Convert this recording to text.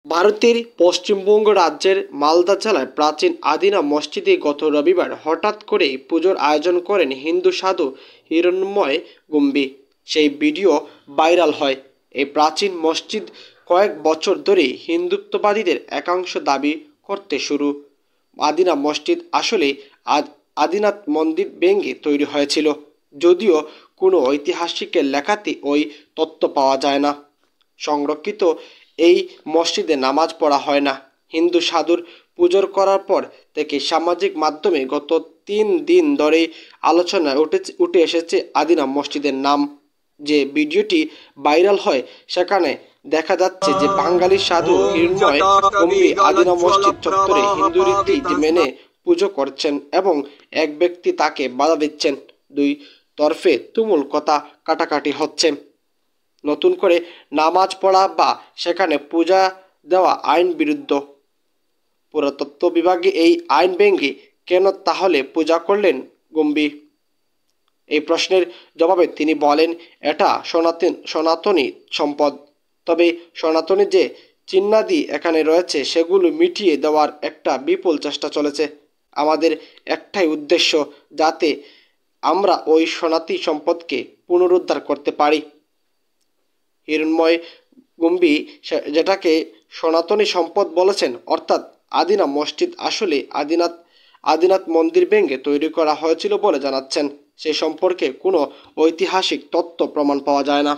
ভারতের পশ্চিমবঙ্গ রাজ্যের মালদা জেলার প্রাচীন আদিনা মসজিদে গত রবিবার হঠাৎ করেই পুজোর আয়োজন করেন হিন্দু সাধু হিরণ্ময় গম্ভী। সেই ভিডিও ভাইরাল হয়। এই প্রাচীন মসজিদ কয়েক বছর ধরেই হিন্দুত্ববাদীদের একাংশ দাবি করতে শুরু। আদিনা মসজিদ আসলে আদিনাথ মন্দির ভেঙে তৈরি হয়েছিল, যদিও কোনো ঐতিহাসিকের লেখাতে ওই তথ্য পাওয়া যায় না। সংরক্ষিত এই মসজিদে নামাজ পড়া হয় না। হিন্দু সাধুর পুজোর করার পর থেকে সামাজিক মাধ্যমে গত 3 দিন ধরে আলোচনায় উঠে এসেছে আদিনা মসজিদের নাম। যে ভিডিওটি ভাইরাল হয় সেখানে দেখা যাচ্ছে যে বাঙালি সাধু হিরণ্ময় গম্ভী আদিনা মসজিদ চত্বরে হিন্দু রীতি মেনে পুজো করছেন এবং এক ব্যক্তি তাকে বাধা দিচ্ছেন। দুই তরফে তুমুল কথা কাটাকাটি হচ্ছে। নতুন করে নামাজ পড়া বা সেখানে পূজা দেওয়া আইন বিরুদ্ধ। পুরাতত্ত্ব বিভাগে এই আইন ভেঙে কেন তাহলে পূজা করলেন গম্ভী? এই প্রশ্নের জবাবে তিনি বলেন, এটা সনাতনী সম্পদ। তবে সনাতনী যে চিহ্নাদি এখানে রয়েছে সেগুলো মিটিয়ে দেওয়ার একটা বিপুল চেষ্টা চলেছে। আমাদের একটাই উদ্দেশ্য, যাতে আমরা ওই সনাতনী সম্পদকে পুনরুদ্ধার করতে পারি। হিরণ্ময় গম্ভী যেটাকে সনাতনী সম্পদ বলেছেন, অর্থাৎ আদিনা মসজিদ আসলে আদিনাথ মন্দির ভেঙে তৈরি করা হয়েছিল বলে জানাচ্ছেন। সে সম্পর্কে কোনো ঐতিহাসিক তথ্য প্রমাণ পাওয়া যায় না।